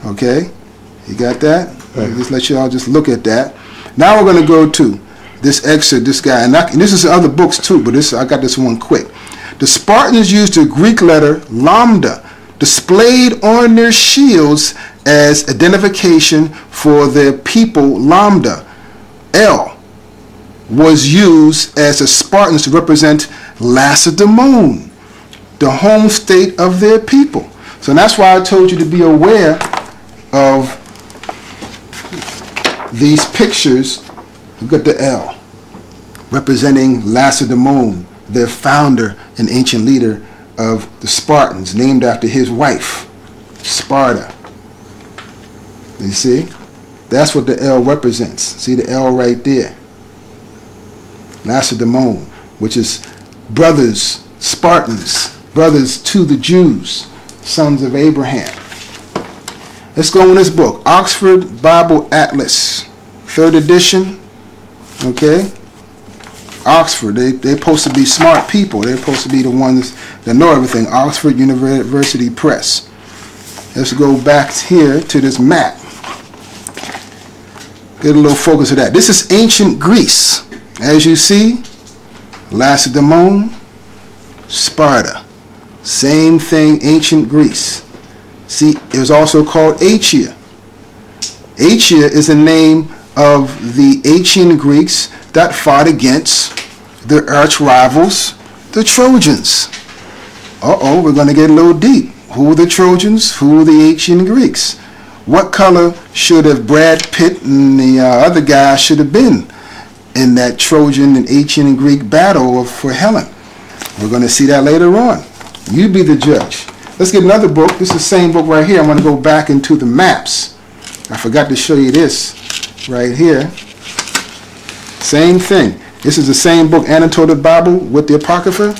Okay, you got that? Just let you all just look at that. Now we're going to go to this excerpt, this guy, and this is other books too, but I got this one quick. The Spartans used the Greek letter lambda displayed on their shields as identification for their people. Lambda, L, was used as the Spartans to represent Lacedaemon, the home state of their people. So that's why I told you to be aware of these pictures. Look at the L, representing Lacedaemon, their founder and ancient leader of the Spartans, named after his wife, Sparta. You see? That's what the L represents. See the L right there? Lacedaemon, which is brothers, Spartans, brothers to the Jews, sons of Abraham. Let's go in this book, Oxford Bible Atlas, 3rd edition. Okay? Oxford, they're supposed to be smart people. They're supposed to be the ones that know everything. Oxford University Press. Let's go back here to this map. Get a little focus of that. This is ancient Greece. As you see, Lacedaemon, Sparta. Same thing, ancient Greece. See, it was also called Achaia. Achaia is the name of the ancient Greeks that fought against their arch rivals, the Trojans. Uh-oh, we're going to get a little deep. Who were the Trojans? Who were the ancient Greeks? What color should have Brad Pitt and the other guy should have been in that Trojan and ancient Greek battle for Helen? We're going to see that later on. You be the judge. Let's get another book. This is the same book right here. I'm going to go back into the maps. I forgot to show you this right here. Same thing. This is the same book, Annotated Bible with the Apocrypha.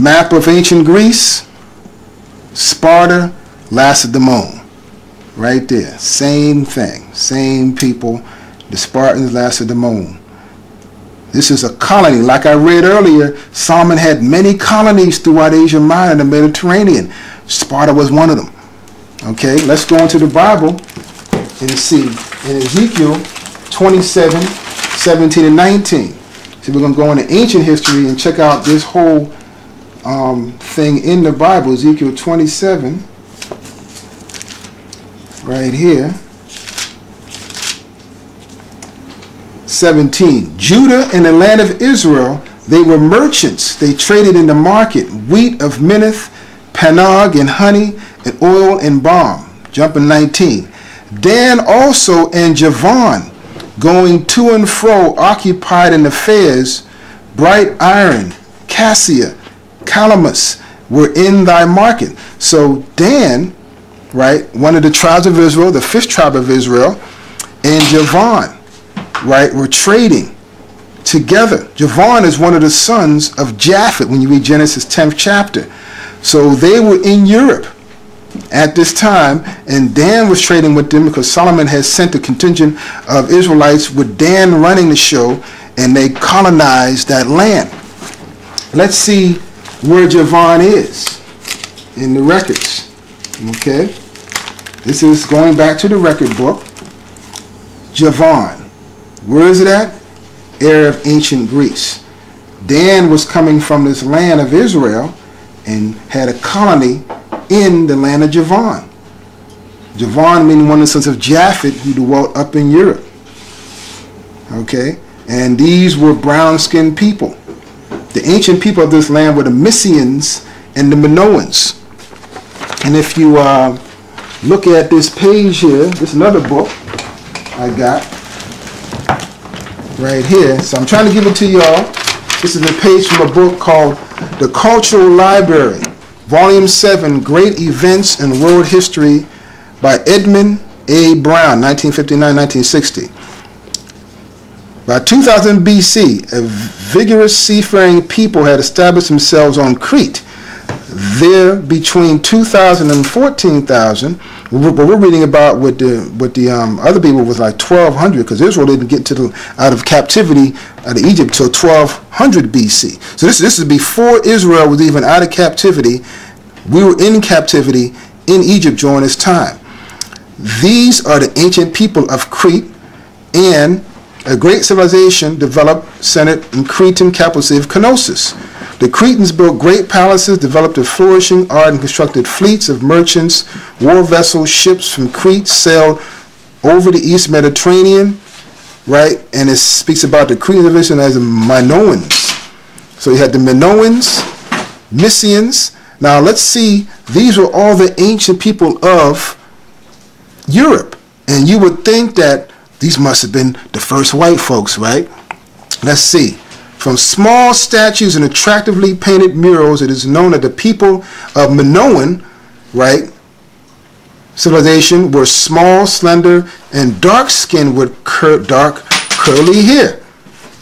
Map of ancient Greece, Sparta, Lacedaemon. Right there. Same thing. Same people. The Spartans, Lacedaemon. This is a colony. Like I read earlier, Solomon had many colonies throughout Asia Minor and the Mediterranean. Sparta was one of them. Okay, let's go into the Bible and see. In Ezekiel 27, 17, and 19. So we're going to go into ancient history and check out this whole thing in the Bible. Ezekiel 27, right here. 17. Judah and the land of Israel, they were merchants. They traded in the market wheat of Minnith, Panog, and honey, and oil and balm. Jumping 19. Dan also and Javan, going to and fro, occupied in affairs, bright iron, cassia, calamus, were in thy market. So Dan, right, one of the tribes of Israel, the 5th tribe of Israel, and Javan, right, were trading together. Javan is one of the sons of Japhet when you read Genesis 10th chapter. So they were in Europe at this time, and Dan was trading with them because Solomon had sent a contingent of Israelites with Dan running the show, and they colonized that land. Let's see where Javan is in the records. Okay, this is going back to the record book. Javan, where is it at? Area of ancient Greece. Dan was coming from this land of Israel and had a colony in the land of Javan. Javan meaning one of the sons of Japhet who dwelt up in Europe. Okay, and these were brown-skinned people. The ancient people of this land were the Mysians and the Minoans. And if you look at this page here, this is another book I got right here. So I'm trying to give it to y'all. This is a page from a book called The Cultural Library, Volume 7, Great Events in World History by Edmund A. Brown, 1959-1960. By 2000 BC, a vigorous seafaring people had established themselves on Crete. There, between 2,000 and 14,000, what we're reading about with the other people was like 1,200, because Israel didn't get out of captivity out of Egypt till 1,200 BC. So this is before Israel was even out of captivity We were in captivity in Egypt during this time. These are the ancient people of Crete, and a great civilization developed, centered in Cretan capital city of Knossos. The Cretans built great palaces, developed a flourishing art, and constructed fleets of merchants. War vessels, ships from Crete sailed over the East Mediterranean, right? And it speaks about the Cretan division as the Minoans. So you had the Minoans, Mysians. Now let's see, these were all the ancient people of Europe. And you would think that these must have been the first white folks, right? Let's see. From small statues and attractively painted murals, it is known that the people of Minoan, right, civilization were small, slender, and dark-skinned with dark, curly hair.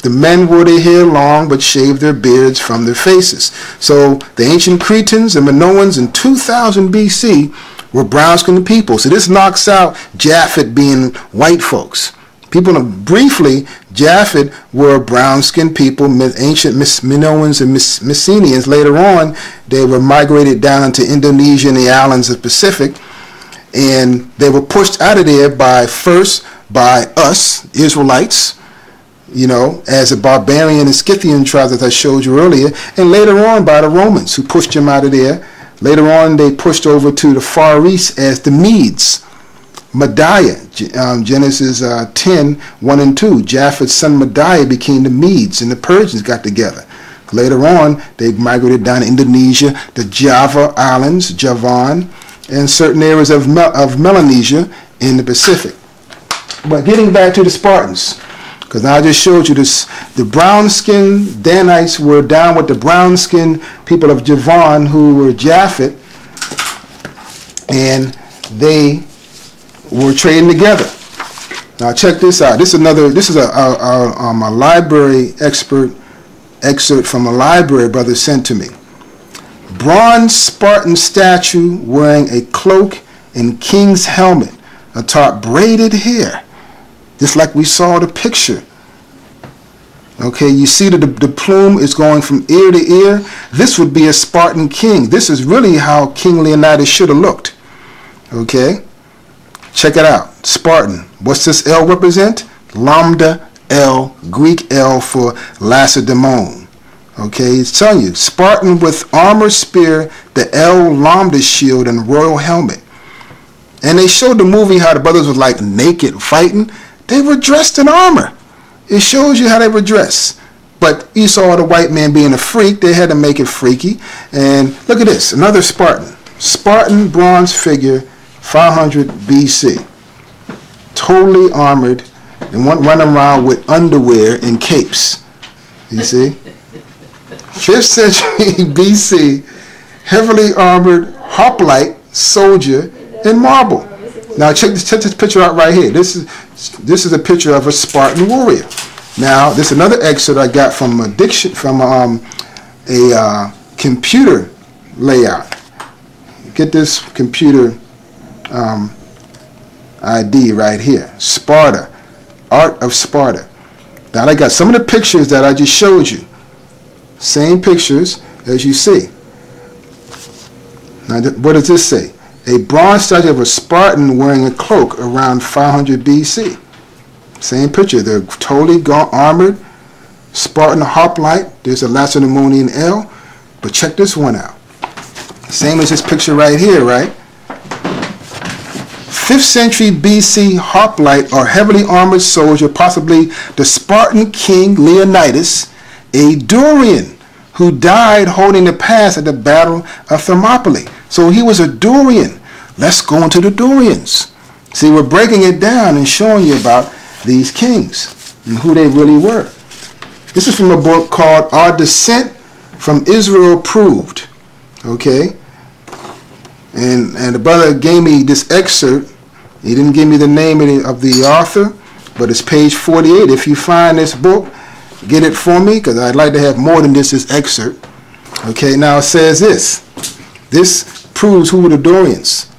The men wore their hair long but shaved their beards from their faces. So the ancient Cretans and Minoans in 2000 BC were brown-skinned people. So this knocks out Japhet being white folks. People, briefly, Japhet were brown-skinned people, ancient Minoans and Mycenaeans. Later on, they were migrated down into Indonesia and the islands of the Pacific, and they were pushed out of there by us, Israelites, you know, as a barbarian and Scythian tribes, as I showed you earlier, and later on by the Romans, who pushed them out of there. Later on, they pushed over to the Far East as the Medes. Mediah, Genesis 10, 1 and 2. Japhet's son Mediah became the Medes, and the Persians got together. Later on, they migrated down to Indonesia, the Java Islands, Javan, and certain areas of Melanesia in the Pacific. But getting back to the Spartans, because I just showed you this, the brown-skinned Danites were down with the brown-skinned people of Javan, who were Japhet, and they were trading together. Now check this out. This is a library excerpt from a library brother sent to me. Bronze Spartan statue wearing a cloak and king's helmet atop braided hair, just like we saw the picture. Okay, you see that the plume is going from ear to ear. This would be a Spartan king. This is really how King Leonidas should have looked. Okay, check it out. Spartan. What's this L represent? Lambda L, Greek L for Lacedaemon. Okay, it's telling you, Spartan with armor, spear, the L lambda shield, and royal helmet. And they showed the movie how the brothers were like naked fighting. They were dressed in armor. It shows you how they were dressed. But you saw the white man being a freak. They had to make it freaky. And look at this, another Spartan. Spartan bronze figure, 500 BC. Totally armored and running around with underwear and capes. You see? 5th century BC, heavily armored hoplite soldier in marble. Now check this picture out right here. This is a picture of a Spartan warrior. Now this is another excerpt I got from a computer layout. Get this computer ID right here. Sparta, Art of Sparta. Now I got some of the pictures that I just showed you. Same pictures as you see. Now what does this say? A bronze statue of a Spartan wearing a cloak around 500 BC. Same picture. They're totally armored. Spartan hoplite. There's a Lacedaemonian L. But check this one out. Same as this picture right here, right? 5th century BC hoplite or heavily armored soldier, possibly the Spartan king Leonidas, a Dorian who died holding the pass at the Battle of Thermopylae. So he was a Dorian. Let's go into the Dorians. See, we're breaking it down and showing you about these kings and who they really were. This is from a book called Our Descent from Israel Proved. Okay? And the brother gave me this excerpt. He didn't give me the name of the author, but it's page 48. If you find this book, get it for me, because I'd like to have more than this excerpt. Okay, now it says this. This proves who were the Dorians.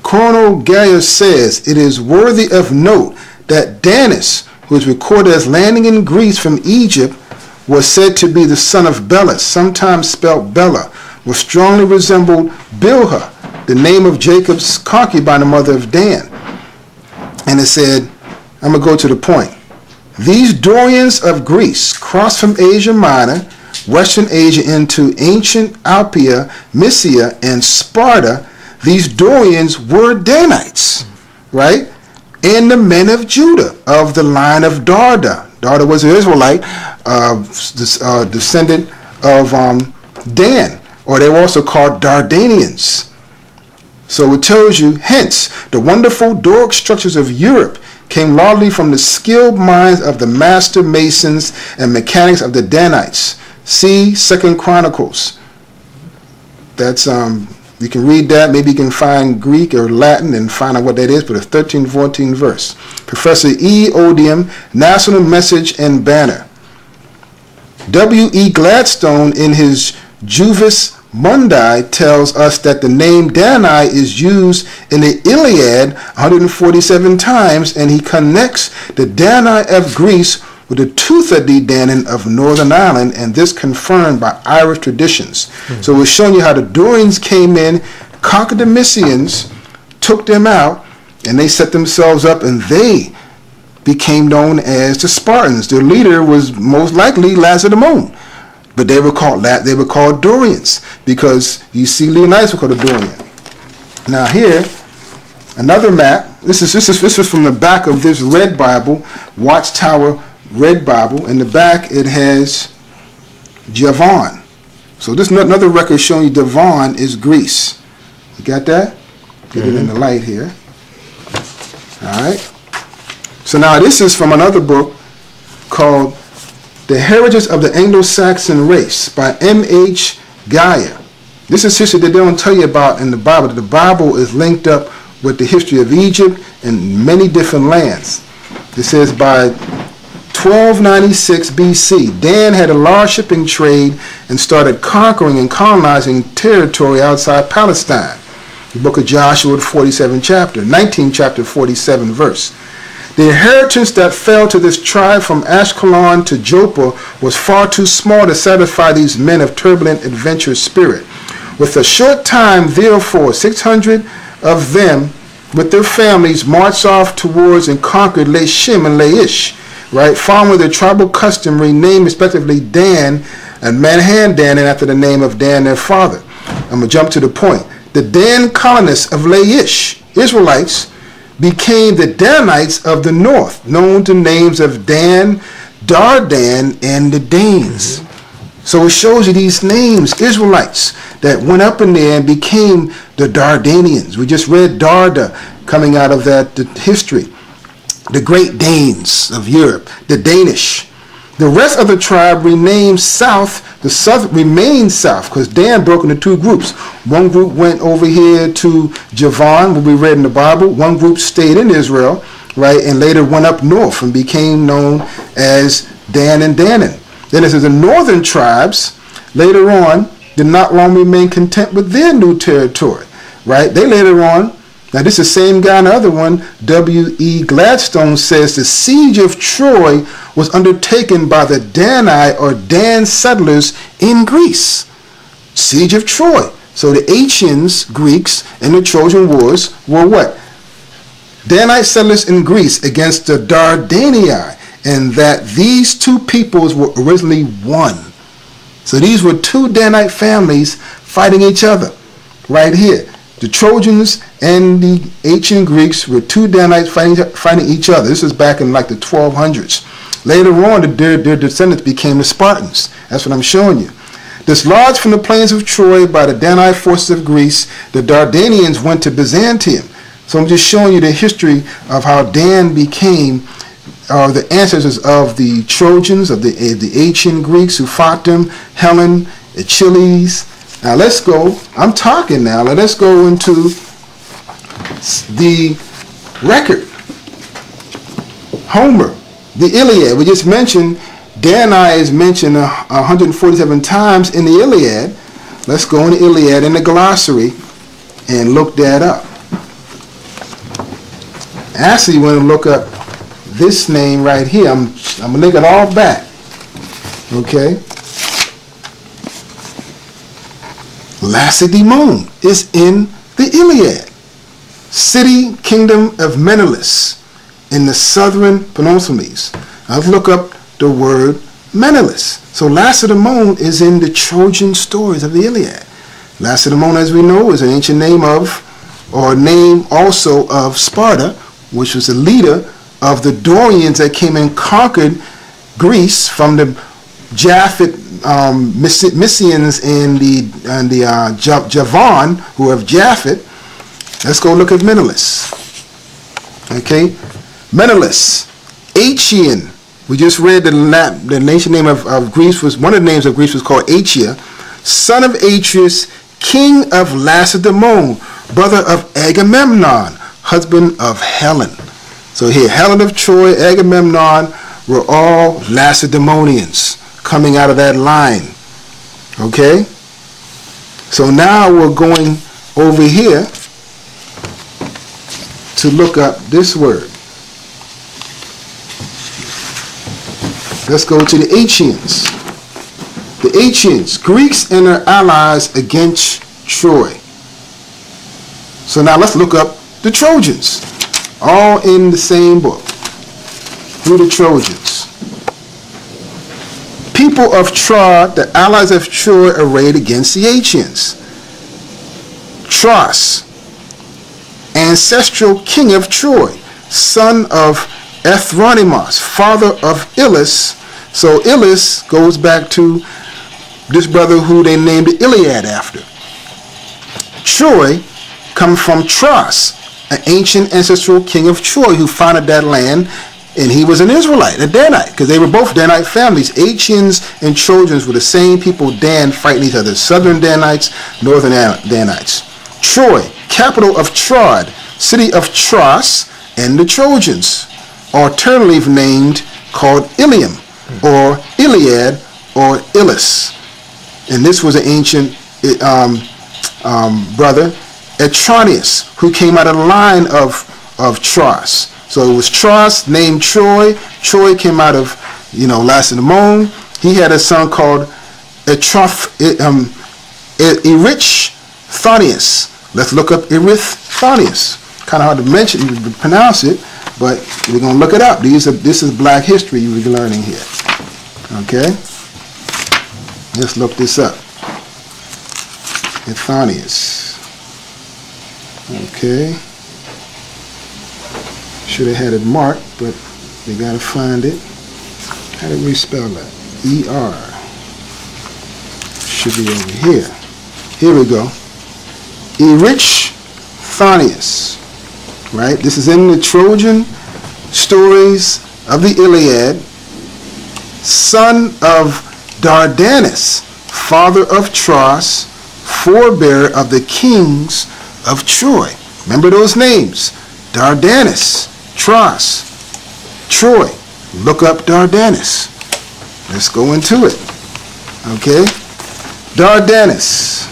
Colonel Gaius says, it is worthy of note that Danis, who is recorded as landing in Greece from Egypt, was said to be the son of Belus, sometimes spelled Bella, was strongly resembled Bilhah, the name of Jacob's concubine, the mother of Dan. And it said, I'm going to go to the point. These Dorians of Greece crossed from Asia Minor, Western Asia, into ancient Alpia, Mysia, and Sparta. These Dorians were Danites, right? And the men of Judah, of the line of Darda. Darda was an Israelite, descendant of Dan, or they were also called Dardanians. So it tells you, hence, the wonderful Doric structures of Europe came largely from the skilled minds of the master masons and mechanics of the Danites. See 2 Chronicles. That's you can read that. Maybe you can find Greek or Latin and find out what that is, but it's 13-14 verse. Professor E. Odium, National Message and Banner. W.E. Gladstone, in his Juvis Mundi, tells us that the name Dani is used in the Iliad 147 times, and he connects the Dani of Greece with the Tuatha-De Danann of Northern Ireland, and this confirmed by Irish traditions. So we're showing you how the Dorians came in, conquered the Mysians, took them out, and they set themselves up, and they became known as the Spartans. Their leader was most likely Lacedaemon, but they were called Dorians, because you see Leonidas was called a Dorian. Now here, another map. This is from the back of this red Bible, Watchtower Red Bible. In the back it has Javan. So this is another record showing you Javan is Greece. You got that? Get it in the light here. Alright. So now this is from another book called The Heritage of the Anglo-Saxon Race by M.H. Gaia. This is history that they don't tell you about in the Bible. The Bible is linked up with the history of Egypt and many different lands. It says by 1296 BC, Dan had a large shipping trade and started conquering and colonizing territory outside Palestine. The book of Joshua, 47 chapter, 19 chapter, 47 verse. The inheritance that fell to this tribe from Ashkelon to Joppa was far too small to satisfy these men of turbulent adventurous spirit. With a short time, therefore, 600 of them with their families marched off towards and conquered Lashim and Laish, right, following their tribal custom, renamed respectively Dan and Manhandan, after the name of Dan their father. I'm going to jump to the point. The Dan colonists of Laish, Israelites, became the Danites of the north, known to names of Dan, Dardan, and the Danes. So it shows you these names, Israelites, that went up in there and became the Dardanians. We just read Darda coming out of that history. The great Danes of Europe, the Danish. The rest of the tribe renamed south. The south remained south because Dan broke into two groups. One group went over here to Javan, what we read in the Bible. One group stayed in Israel, right, and later went up north and became known as Dan and Danann. Then it says the northern tribes later on did not long remain content with their new territory, right? They later on, now this is the same guy, another one, W.E. Gladstone says the siege of Troy was undertaken by the Dani or Dan settlers in Greece. Siege of Troy. So the ancients, Greeks, in the Trojan Wars were what? Danite settlers in Greece against the Dardanii, and that these two peoples were originally one. So these were two Danite families fighting each other right here. The Trojans and the ancient Greeks were two Danites fighting each other. This is back in like the 1200s. Later on, their descendants became the Spartans. That's what I'm showing you. Dislodged from the plains of Troy by the Danite forces of Greece, the Dardanians went to Byzantium. So I'm just showing you the history of how Dan became the ancestors of the Trojans, of the ancient Greeks who fought them, Helen, Achilles. Now let's go, I'm talking now, let's go into the record. Homer, the Iliad. We just mentioned, Dani is mentioned 147 times in the Iliad. Let's go in the Iliad in the glossary and look that up. Actually, you want to look up this name right here. I'm going to link it all back. Okay? Lacedaemon is in the Iliad. City, kingdom of Menelaus in the southern Peloponnese. I'll look up the word Menelaus. So Lacedaemon is in the Trojan stories of the Iliad. Lacedaemon, as we know, is an ancient name of, or name also of Sparta, which was the leader of the Dorians that came and conquered Greece from the Japhet Mysians and the Javan, who are of Japhet. Let's go look at Menelaus. Okay, Menelaus, Achaean. We just read the nation name of Greece was, one of the names of Greece was called Achaea, son of Atreus, king of Lacedaemon, brother of Agamemnon, husband of Helen. So here, Helen of Troy, Agamemnon were all Lacedaemonians coming out of that line. Okay? So now we're going over here to look up this word. Let's go to the Achaeans. The Achaeans, Greeks and their allies against Troy. So now let's look up the Trojans. All in the same book. Through the Trojans. People of Troy, the allies of Troy, arrayed against the Achaeans. Tros, ancestral king of Troy, son of Ethronimus, father of Ilus. So Ilus goes back to this brother who they named the Iliad after. Troy comes from Tros, an ancient ancestral king of Troy who founded that land, and he was an Israelite, a Danite, because they were both Danite families. Achaeans and Trojans were the same people, Dan, fighting each other, southern Danites, northern Danites. Troy, capital of Trod, city of Tros, and the Trojans, alternately named called Ilium, or Iliad, or Ilus. And this was an ancient brother, Etronius, who came out of the line of Tros. So it was Tros named Troy. Troy came out of, Lacedaemon. He had a son called Erythonius. Let's look up Erythonius. Kind of hard to pronounce it, but we're going to look it up. This is black history you'll be learning here. Okay? Let's look this up. Erythonius. Okay. Should have had it marked, but we got to find it. How do we spell that? E-R. Should be over here. Here we go. Erythonius. Right? This is in the Trojan stories of the Iliad. Son of Dardanus, father of Tros, forebearer of the kings of Troy. Remember those names. Dardanus, Tros, Troy. Look up Dardanus. Let's go into it. Okay? Dardanus.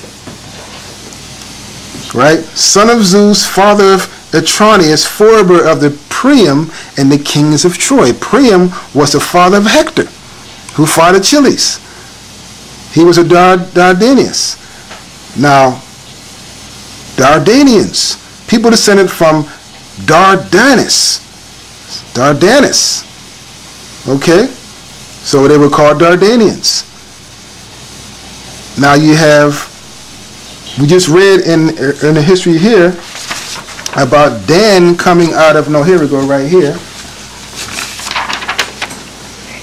Right? Son of Zeus, father of Etronius, forebearer of the Priam and the kings of Troy. Priam was the father of Hector, who fought Achilles. He was a Dardanius. Now, Dardanians, people descended from Dardanus. Dardanus. Okay? So they were called Dardanians. Now you have, we just read in the history here about Dan coming out of, no, here we go, right here.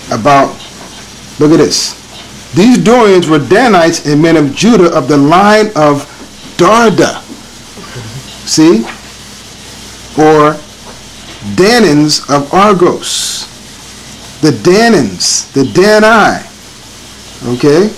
About, look at this. These Dorians were Danites and men of Judah of the line of Darda. See? Or Danans of Argos. The Danans, the Dani. Okay?